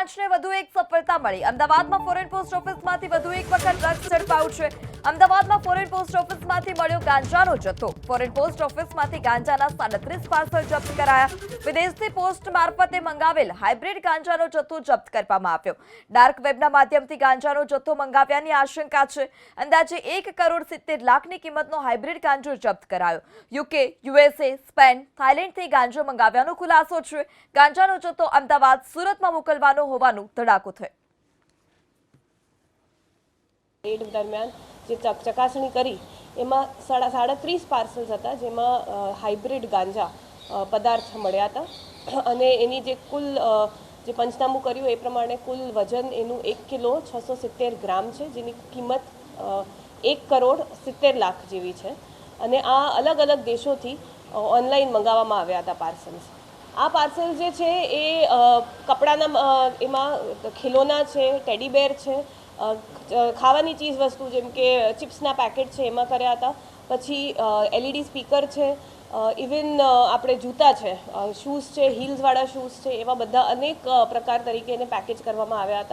બ્રાન્ચને વધુ એક સફળતા મળી। અમદાવાદમાં ફોરેન પોસ્ટ ઓફિસમાંથી વધુ એક વખત ડ્રગ્સ ઝડપાયું છે। અમદાવાદમાં ફોરેન પોસ્ટ ઓફિસમાંથી મળ્યો ગાંજાનો જથ્થો। ફોરેન પોસ્ટ ઓફિસમાંથી ગાંજાના 37 પાર્સલ જપ્ત કરાયા। વિદેશથી પોસ્ટ મારફતે મંગાવેલ હાઇબ્રિડ ગાંજાનો જથ્થો જપ્ત કરવામાં આવ્યો। ડાર્ક વેબના માધ્યમથી ગાંજાનો જથ્થો મંગાવ્યાની આશંકા છે। અંદાજે 1,70 લાખની કિંમતનો હાઇબ્રિડ ગાંજો જપ્ત કરાયો। યુકે, યુએસએ, સ્પેન, થાઇલેન્ડથી ગાંજો મંગાવ્યાનો ખુલાસો છે। ગાંજાનો જથ્થો અમદાવાદ, સુરતમાં મોકલવાનો હોવાનું ધડાકો થયો। રેડ દરમિયાન જે ચકાસણી કરી એમાં 37 પાર્સલ્સ હતા, જેમાં હાઇબ્રિડ ગાંજા પદાર્થ મળ્યા હતા અને એની જે કુલ જે પંચનામું કર્યું એ પ્રમાણે કુલ વજન એનું 1 કિલો 670 ગ્રામ છે, જેની કિંમત 1,70 લાખ જેવી છે અને આ અલગ અલગ દેશોથી ઓનલાઈન મંગાવવામાં આવ્યા હતા પાર્સલ્સ। આ પાર્સલ જે છે એ કપડાના એમાં ખિલોના છે, ટેડીબેર છે, ખાવાની ચીજ વસ્તુ જેમ કે ચિપ્સના પેકેટ છે એમાં કર્યા હતા। પછી LED સ્પીકર છે, ઇવન આપણે જૂતા છે, શૂઝ છે, હીલ્સવાળા શૂઝ છે, એવા બધા અનેક પ્રકાર તરીકે એને પેકેજ કરવામાં આવ્યા હતા।